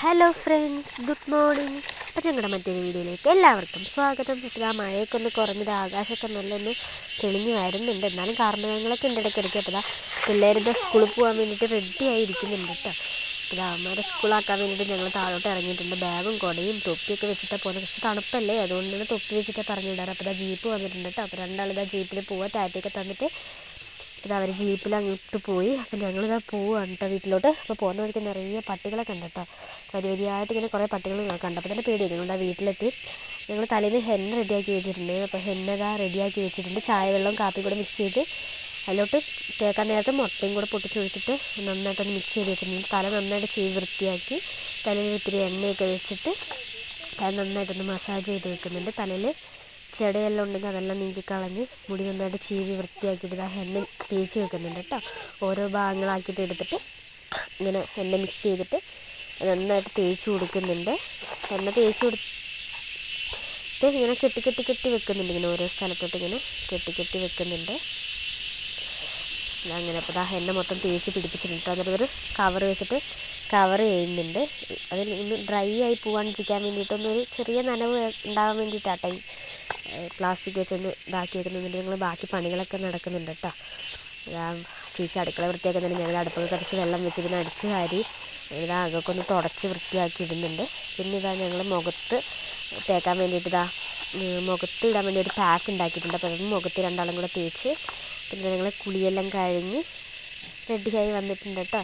Hello friends, good morning. അപ്പോൾ ഞങ്ങളുടെ മറ്റൊരു വീഡിയോയിലേക്ക് എല്ലാവർക്കും സ്വാഗതം. ഇപ്പോൾ ആ മഴയൊക്കെ ഒന്ന് കുറഞ്ഞത്, ആകാശമൊക്കെ നല്ലൊന്ന് തെളിഞ്ഞു വരുന്നുണ്ട്. എന്നാലും കാർമേഘങ്ങളൊക്കെ ഉണ്ട് ഇടയ്ക്കിടയ്ക്ക്. അപ്പോൾ പിള്ളേരുടെ സ്കൂളിൽ പോകാൻ വേണ്ടിയിട്ട് റെഡിയായി ഇരിക്കുന്നുണ്ട് കേട്ടോ. അപ്പോൾ അവന്മാരെ സ്കൂളാക്കാൻ വേണ്ടിയിട്ട് ഞങ്ങൾ താഴോട്ട് ഇറങ്ങിയിട്ടുണ്ട്. ബാഗും കുടയും തൊപ്പിയൊക്കെ വെച്ചിട്ടാണ് പോകുന്നത്. കുറച്ച് തണുപ്പല്ലേ, അതുകൊണ്ടാണ് തൊപ്പി വെച്ചിട്ട് പറഞ്ഞു വിടാറ്. അപ്പോൾ ജീപ്പ് വന്നിട്ടുണ്ട് കേട്ടോ. അപ്പോൾ രണ്ടാളിതാ ജീപ്പിൽ പോവുക, ടാറ്റയൊക്കെ തന്നിട്ട് അവർ ജീപ്പിൽ അങ്ങോട്ട് പോയി. അപ്പം ഞങ്ങളിതാ പോവുകയാണ് കേട്ടോ വീട്ടിലോട്ട്. അപ്പോൾ പോകുന്ന വഴിക്ക് നിറയെ പട്ടികളൊക്കെ ഉണ്ട് കേട്ടോ. വരിവരിയായിട്ട് ഇങ്ങനെ കുറേ പട്ടികൾ കണ്ടപ്പോൾ തന്നെ പേടിയായി. ഞങ്ങളുടെ വീട്ടിലെത്തി. ഞങ്ങൾ തലേന്ന് ഹെന്ന റെഡിയാക്കി വെച്ചിട്ടുണ്ട്. അപ്പോൾ ഹെന്നതാ റെഡിയാക്കി വെച്ചിട്ടുണ്ട്. ചായ വെള്ളവും കാപ്പി കൂടെ മിക്സ് ചെയ്ത് അതിലോട്ട് തേക്കാൻ നേരത്തെ മുട്ടയും കൂടെ പൊട്ടിച്ചൊഴിച്ചിട്ട് നന്നായിട്ടൊന്ന് മിക്സ് ചെയ്ത് വെച്ചിട്ടുണ്ട്. തല നന്നായിട്ട് ചെയ്ത് വൃത്തിയാക്കി തലയിൽ ഇത്തിരി എണ്ണയൊക്കെ വെച്ചിട്ട് തല നന്നായിട്ടൊന്ന് മസാജ് ചെയ്ത് വെക്കുന്നുണ്ട്. തലയിൽ ചെടയെല്ലാം ഉണ്ടെങ്കിൽ അതെല്ലാം നീക്കിക്കളഞ്ഞ് മുടി നന്നായിട്ട് ചീവി വൃത്തിയാക്കിയിട്ട് ആ എണ്ണ തേച്ച് വെക്കുന്നുണ്ട് കേട്ടോ. ഓരോ ഭാഗങ്ങളാക്കിയിട്ട് എടുത്തിട്ട് ഇങ്ങനെ എണ്ണ മിക്സ് ചെയ്തിട്ട് നന്നായിട്ട് തേച്ച് കൊടുക്കുന്നുണ്ട്. എണ്ണ തേച്ച് കൊടുത്ത് ഇങ്ങനെ കെട്ടി വെക്കുന്നുണ്ട്. ഇങ്ങനെ ഓരോ സ്ഥലത്തോട്ട് ഇങ്ങനെ കെട്ടി വെക്കുന്നുണ്ട്. അങ്ങനെ അപ്പോൾ ആ എണ്ണ മൊത്തം തേച്ച് പിടിപ്പിച്ചിട്ടുണ്ട്. എന്നിട്ടൊരു കവർ വെച്ചിട്ട് കവർ ചെയ്യുന്നുണ്ട്. അതിൽ ഒന്ന് ഡ്രൈ ആയി പോകാണ്ടിരിക്കാൻ വേണ്ടിയിട്ടൊന്നൊരു ചെറിയ നനവ് ഉണ്ടാകാൻ വേണ്ടിയിട്ടാട്ടോ ഈ പ്ലാസ്റ്റിക് വെച്ചൊന്ന് ഇതാക്കി വെക്കുന്നുണ്ട്. ഞങ്ങൾ ബാക്കി പണികളൊക്കെ നടക്കുന്നുണ്ട് കേട്ടോ. ചേച്ചി അടുക്കള വൃത്തിയാക്കുന്നുണ്ട്. ഞങ്ങൾ അടുപ്പൊക്കെ കടിച്ച് വെള്ളം വെച്ച് പിന്നെ അടിച്ച് വാരി ഇതാ അതൊക്കെ ഒന്ന് തുടച്ച് വൃത്തിയാക്കി ഇടുന്നുണ്ട്. പിന്നെ ഇതാ ഞങ്ങൾ മുഖത്ത് തേക്കാൻ വേണ്ടിയിട്ട് മുഖത്ത് ഇടാൻ വേണ്ടി ഒരു പാക്ക് ഉണ്ടാക്കിയിട്ടുണ്ട്. അപ്പോൾ അതൊന്ന് മുഖത്ത് രണ്ടാളും കൂടെ തേച്ച് പിന്നെ ഞങ്ങൾ കുളിയെല്ലാം കഴിഞ്ഞ് റെഡിയായി വന്നിട്ടുണ്ട് കേട്ടോ.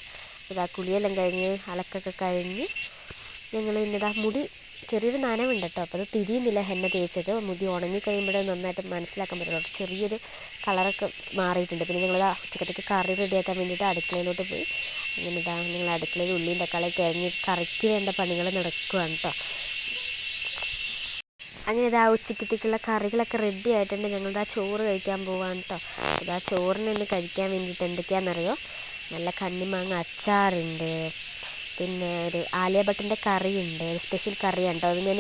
ഇതാ കുളിയെല്ലാം കഴിഞ്ഞ് അലക്കൊക്കെ കഴിഞ്ഞ് ഞങ്ങൾ പിന്നെ മുടി ചെറിയൊരു നനവുണ്ട് കേട്ടോ. അപ്പോൾ അത് തിരിയുന്നില്ല എണ്ണ തേച്ചത്. മുടി ഉണങ്ങി കഴിയുമ്പോഴേ നന്നായിട്ട് മനസ്സിലാക്കാൻ പറ്റുള്ളൂ. ചെറിയൊരു കളറൊക്കെ മാറിയിട്ടുണ്ട്. പിന്നെ ഞങ്ങൾ ഉച്ചക്കത്തേക്ക് കറി റെഡിയാക്കാൻ വേണ്ടിയിട്ട് അടുക്കളയിലോട്ട് പോയി. അങ്ങനെ ഞങ്ങൾ അടുക്കളയിൽ ഉള്ളിയും തക്കാളിയൊക്കെ അരിഞ്ഞ് കറിക്ക് വേണ്ട പണികൾ നടക്കുകയാണ് കേട്ടോ. അങ്ങനെ ഉച്ചക്കത്തേക്കുള്ള കറികളൊക്കെ റെഡി ആയിട്ടുണ്ട്. ഞങ്ങൾ ചോറ് കഴിക്കാൻ പോവാണ് കേട്ടോ. ചോറിന് കഴിക്കാൻ വേണ്ടിയിട്ട് എന്തൊക്കെയാണെന്നറിയോ? നല്ല കണ്ണിമാങ്ങ അച്ചാറുണ്ട്, പിന്നെ ഒരു ആലിയ ഭട്ടിൻ്റെ കറിയുണ്ട്. ഒരു സ്പെഷ്യൽ കറിയാണ് കേട്ടോ. അത് ഞാൻ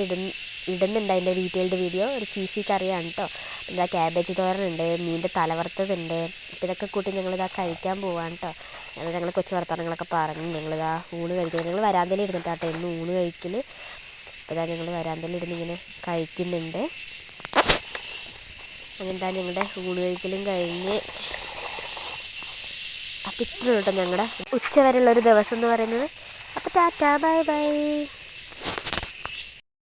ഇടുന്നുണ്ട് അതിൻ്റെ ഡീറ്റെയിൽഡ് വീഡിയോ. ഒരു ചീസി കറിയാണ് കേട്ടോ. പിന്നെ ക്യാബേജ് തോരനുണ്ട്, മീനിൻ്റെ തലവറുത്തതുണ്ട്. അപ്പോൾ ഇതൊക്കെ കൂട്ടി ഞങ്ങളിതാ കഴിക്കാൻ പോവാണ് കേട്ടോ. അത് ഞങ്ങൾ കൊച്ചു വർത്തമാനങ്ങളൊക്കെ പറഞ്ഞ് ഞങ്ങളിതാ ഊണ് കഴിക്കുന്നത്. ഞങ്ങൾ വരാന്തയിൽ ഇരുന്നിട്ടാട്ടോ ഇന്ന് ഊണ് കഴിക്കൽ. അപ്പോൾ ഞങ്ങൾ വരാന്തയിൽ ഇരുന്ന് ഇങ്ങനെ കഴിക്കുന്നുണ്ട്. അങ്ങനെന്താ ഞങ്ങളുടെ ഊണ് കഴിക്കലും കഴിഞ്ഞ് അപ്പം ഇത്രയും കേട്ടോ ഞങ്ങളുടെ ഉച്ചവരെയുള്ളൊരു ദിവസം എന്ന് പറയുന്നത്. അപ്പോൾ ടാറ്റാ, ബൈ ബൈ.